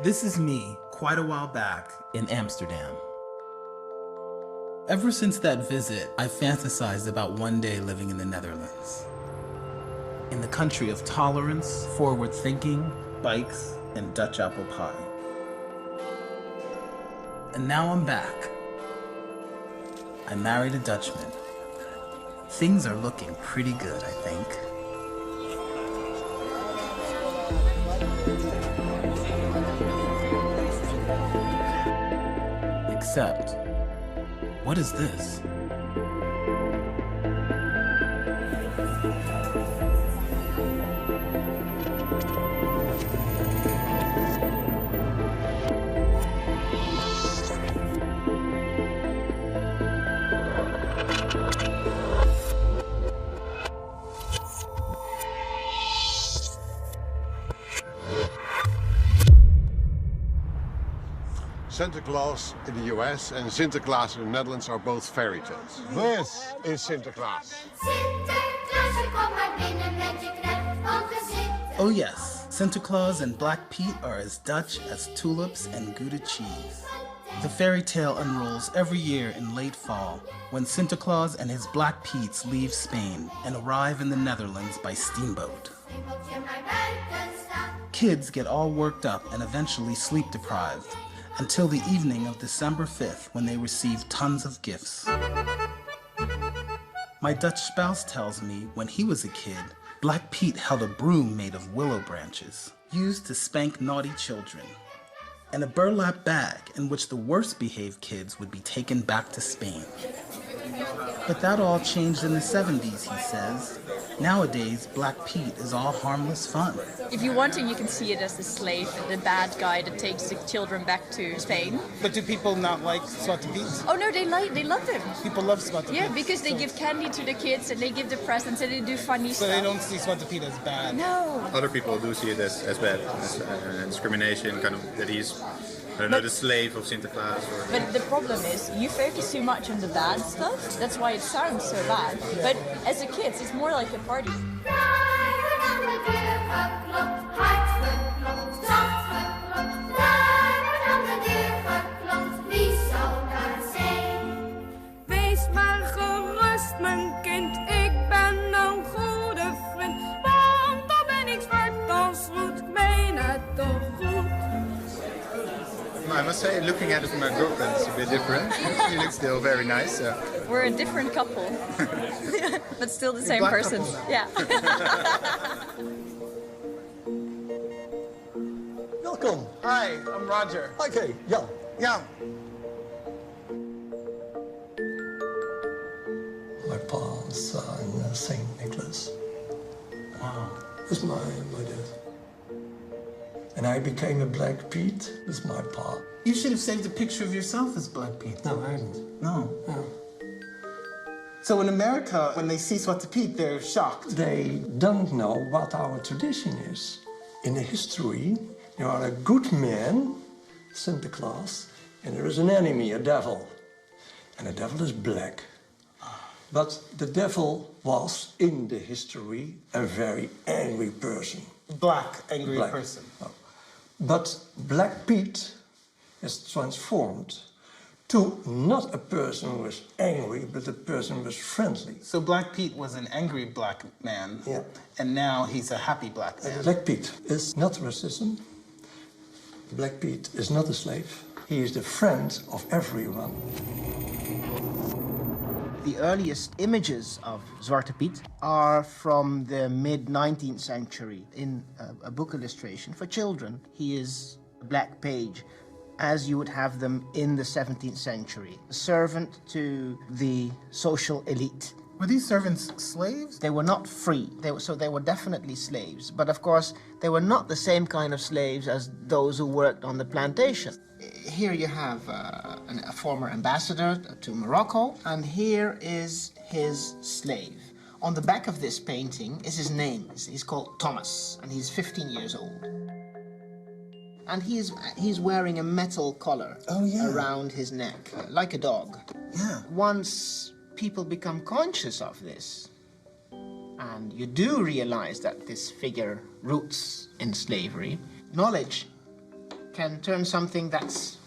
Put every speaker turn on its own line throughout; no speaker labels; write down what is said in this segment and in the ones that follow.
This is me, quite a while back, in Amsterdam. Ever since that visit, I fantasized about one day living in the Netherlands. In the country of tolerance, forward thinking, bikes, and Dutch apple pie. And now I'm back. I married a Dutchman. Things are looking pretty good, I think. Except, what is this?
Santa Claus in the US and Sinterklaas in the Netherlands are both fairy tales. This is Sinterklaas.
Oh yes, Santa Claus and Black Pete are as Dutch as tulips and Gouda cheese. The fairy tale unrolls every year in late fall, when Santa Claus and his Black Petes leave Spain and arrive in the Netherlands by steamboat. Kids get all worked up and eventually sleep deprived, until the evening of December 5th when they receive tons of gifts. My Dutch spouse tells me when he was a kid, Black Pete held a broom made of willow branches, used to spank naughty children, and a burlap bag in which the worst behaved kids would be taken back to Spain. But that all changed in the 70s, he says. Nowadays, Black Pete is all harmless fun.
If you want to, you can see it as the slave, the bad guy that takes the children back to Spain.
But do people not like Zwarte Piet?
Oh no, they love them.
People love Zwarte Piet.
Yeah, because they give candy to the kids and they give the presents and they do funny stuff.
So they don't see Zwarte Piet as bad?
No.
Other people do see it as bad, as discrimination, kind of that he's, I don't know, the slave of Sinterklaas.
But the problem is, you focus too much on the bad stuff, that's why it sounds so bad. But as a kid, it's more like a party.
Wees maar gerust, mijn kind, ik ben een goede vriend. Want dan ben ik zwart als roet, ik meen het toch goed.
I must say, looking at it from my girlfriend, it's a bit different. She looks still very nice.
We're a different couple, but still the same
Black
person.
couple.
Yeah.
Welkom.
Hi, I'm Roger.
Oké, Jan.
Jan.
My pa's in St. Nicholas.
Wow.
That's my dad. And I became a Black Pete with my pa.
You should have saved a picture of yourself as Black Pete.
No, I haven't.
No.
No.
So in America, when they see Zwarte Piet, they're shocked.
They don't know what our tradition is. In the history, there are a good man, Santa Claus, and there is an enemy, a devil. And the devil is black. But the devil was, in the history, a very angry person.
Black, angry
Black.
person.
Oh. But Black Pete is transformed to not a person who was angry, but a person who was friendly.
So Black Pete was an angry black man,
Yeah.
and now he's a happy black man.
Black Pete is not racism. Black Pete is not a slave. He is the friend of everyone.
The earliest images of Zwarte Piet are from the mid-19th century in a book illustration for children. He is a black page, as you would have them in the 17th century, a servant to the social elite.
Were these servants slaves?
They were not free, so they were definitely slaves. But of course, they were not the same kind of slaves as those who worked on the plantation. Here you have a former ambassador to Morocco, and here is his slave. On the back of this painting is his name. He's called Thomas, and he's 15 years old. And he's wearing a metal collar around his neck, like a dog.
Yeah.
Once people become conscious of this, and you do realize that this figure roots in slavery, knowledge can turn something that's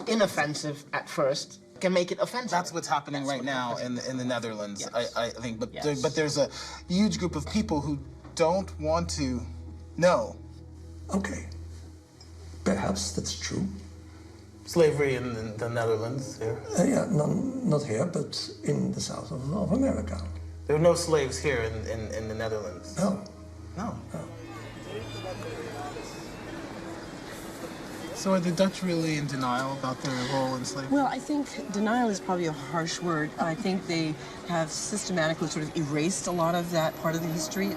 inoffensive at first, can make it offensive.
That's what's happening right now in the Netherlands,
Yes.
I think. But,
Yes.
but there's a huge group of people who don't want to know.
Okay, perhaps that's true.
Slavery in the Netherlands here.
Yeah, not here, but in the south of America.
There are no slaves here in the Netherlands.
No.
No. So are the Dutch really in denial about their role in slavery?
Well, I think denial is probably a harsh word. I think they have systematically sort of erased a lot of that part of the history.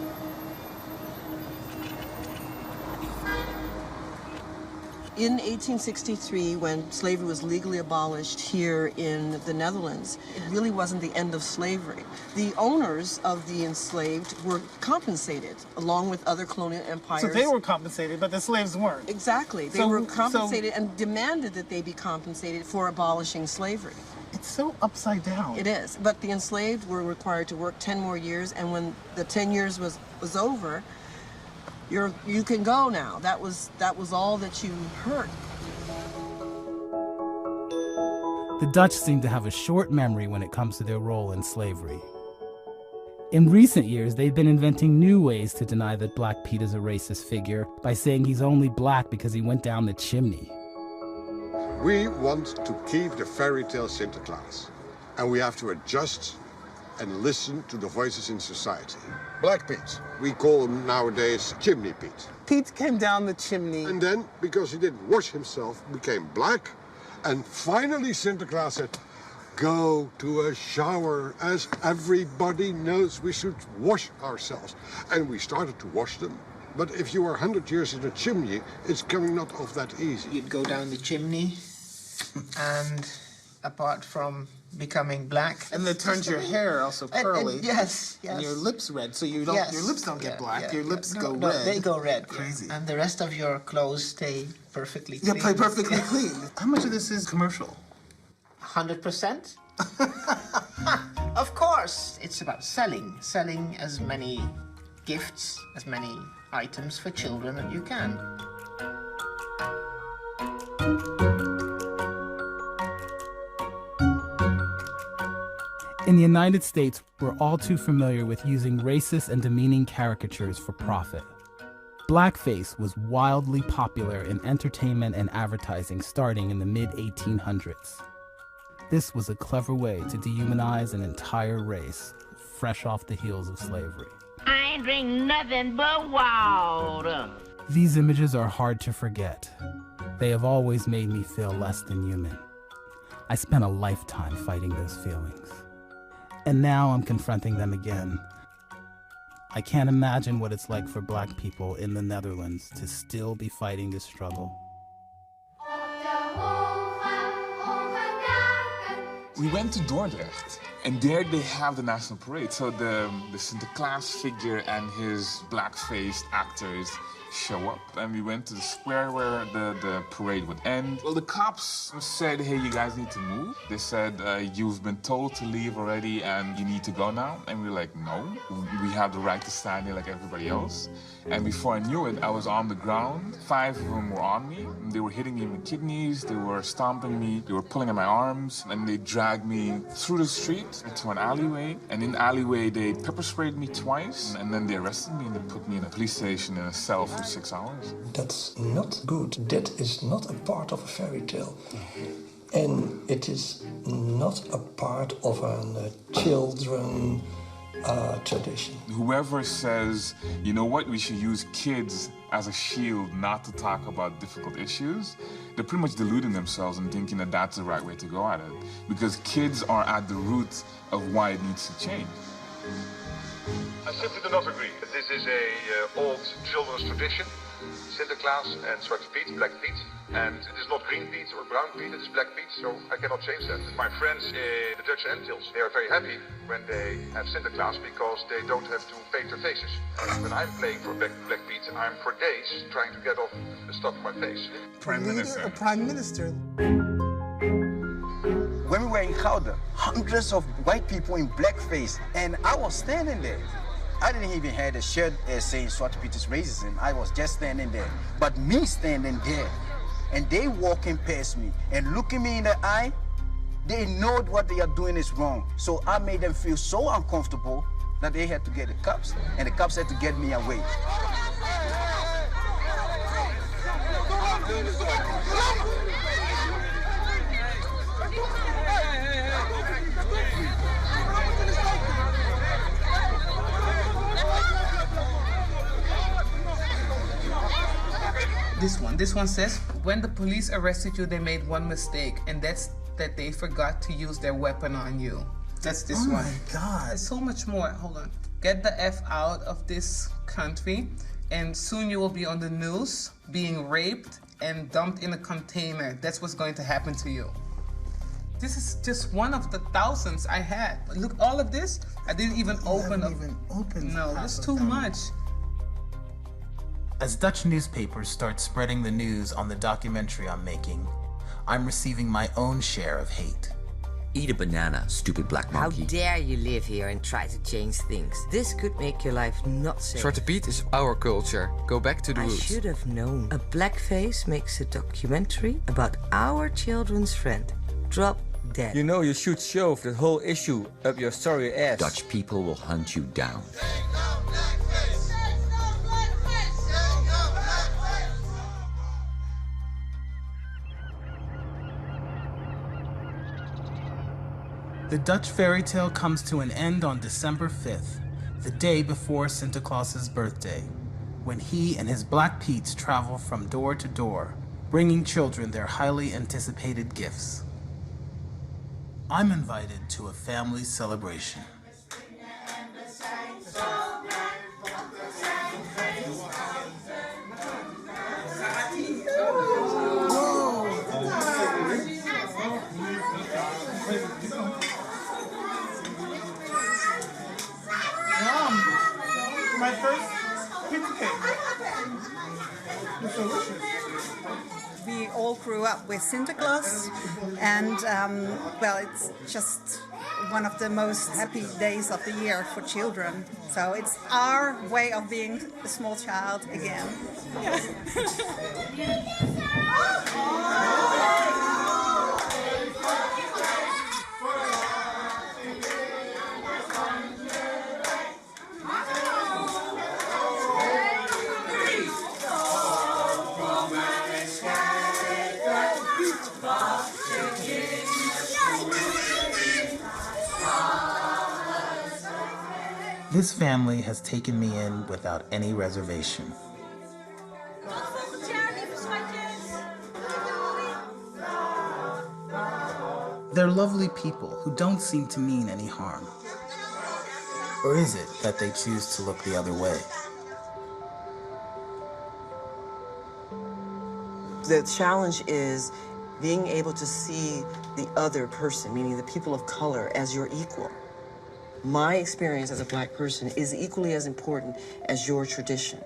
In 1863, when slavery was legally abolished here in the Netherlands, it really wasn't the end of slavery. The owners of the enslaved were compensated, along with other colonial empires.
So they were compensated, but the slaves weren't.
Exactly. They were compensated and demanded that they be compensated for abolishing slavery.
It's so upside down.
It is. But the enslaved were required to work 10 more years, and when the 10 years was over, you can go now. That was all that you heard.
The Dutch seem to have a short memory when it comes to their role in slavery. In recent years, they've been inventing new ways to deny that Black Pete is a racist figure by saying he's only black because he went down the chimney.
We want to keep the fairy tale Sinterklaas, and we have to adjust and listen to the voices in society. Black Pete, we call him nowadays Chimney Pete.
Pete came down the chimney.
And then, because he didn't wash himself, became black. And finally Sinterklaas said, go to a shower, as everybody knows we should wash ourselves. And we started to wash them. But if you are 100 years in a chimney, it's coming not off that easy.
You'd go down the chimney, and apart from becoming black,
And it turns your hair also curly.
And yes.
And your lips red, so you don't.
Yes.
Your lips don't get black.
Yeah,
your lips
no,
go
no,
red.
They go red.
Crazy.
Yeah. And the rest of your clothes stay perfectly
Yeah,
clean.
play perfectly clean. How much of this is commercial?
100%. Of course, it's about selling as many gifts, as many items for children as you can.
In the United States, we're all too familiar with using racist and demeaning caricatures for profit. Blackface was wildly popular in entertainment and advertising starting in the mid-1800s. This was a clever way to dehumanize an entire race, fresh off the heels of slavery.
I ain't drink nothing but water.
These images are hard to forget. They have always made me feel less than human. I spent a lifetime fighting those feelings. And now I'm confronting them again. I can't imagine what it's like for Black people in the Netherlands to still be fighting this struggle.
We went to Dordrecht, and there they have the national parade. So the Sinterklaas figure and his black-faced actors show up, and we went to the square where the parade would end. Well, the cops said, hey, you guys need to move. They said, you've been told to leave already and you need to go now. And we were like, no, we have the right to stand here like everybody else. And before I knew it, I was on the ground. 5 of them were on me. They were hitting me with kidneys, they were stomping me, they were pulling at my arms, and they dragged me through the street to an alleyway. And in the alleyway, they pepper sprayed me twice, and then they arrested me and they put me in a police station in a cell for 6 hours.
That's not good. That is not a part of a fairy tale. And it is not a part of a children tradition.
Whoever says, you know what, we should use kids as a shield not to talk about difficult issues, they're pretty much deluding themselves and thinking that that's the right way to go at it. Because kids are at the root of why it needs to change.
I simply do not agree. This is a old children's tradition. Sinterklaas and Zwarte Piet, Black Pete. And it is not Green Pete or Brown Pete, it is Black Pete, so I cannot change that. My friends in the Dutch Antilles, they are very happy when they have Sinterklaas because they don't have to paint their faces. When I'm playing for Black Pete, I'm for days trying to get off the stuff on my face.
Prime Minister.
A prime minister.
When we were in Gouda, hundreds of white people in blackface, and I was standing there. I didn't even have a shirt saying Zwarte Piet is racism. I was just standing there. But me standing there and they walking past me and looking me in the eye, they know what they are doing is wrong. So I made them feel so uncomfortable that they had to get the cops, and the cops had to get me away.
This one says, when the police arrested you, they made one mistake, and that's that they forgot to use their weapon on you. That's this one.
Oh my God.
There's so much more. Hold on. Get the F out of this country, and soon you will be on the news, being raped and dumped in a container. That's what's going to happen to you. This is just one of the thousands I had. Look, all of this, I didn't even open up. No, it's too much.
As Dutch newspapers start spreading the news on the documentary I'm making, I'm receiving my own share of hate.
Eat a banana, stupid black monkey.
How dare you live here and try to change things? This could make your life not safe.
Zwarte Piet is our culture. Go back to the
I
roots.
should have known. A blackface makes a documentary about our children's friend. Drop dead.
You know you should shove that whole issue up your sorry ass.
Dutch people will hunt you down.
The Dutch fairy tale comes to an end on December 5th, the day before Santa Claus's birthday, when he and his Black Pete's travel from door to door, bringing children their highly anticipated gifts. I'm invited to a family celebration.
My first pizza cake. It's delicious.
We all grew up with Santa Claus, and well, it's just one of the most happy days of the year for children. So it's our way of being a small child again.
This family has taken me in without any reservation. They're lovely people who don't seem to mean any harm. Or is it that they choose to look the other way?
The challenge is being able to see the other person, meaning the people of color, as your equal. My experience as a Black person is equally as important as your tradition.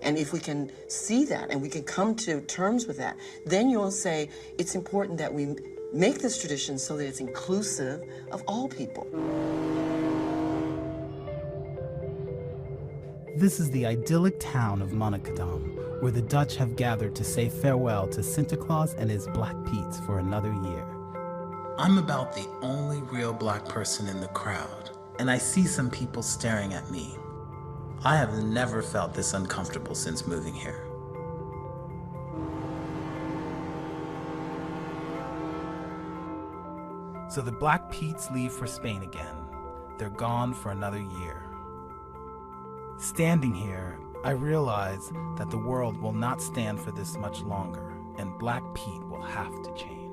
And if we can see that and we can come to terms with that, then you'll say it's important that we make this tradition so that it's inclusive of all people.
This is the idyllic town of Monnikendam, where the Dutch have gathered to say farewell to Santa Claus and his Black Pete's for another year.
I'm about the only real Black person in the crowd, and I see some people staring at me. I have never felt this uncomfortable since moving here.
So the Black Pete's leave for Spain again. They're gone for another year. Standing here, I realize that the world will not stand for this much longer, and Black Pete will have to change.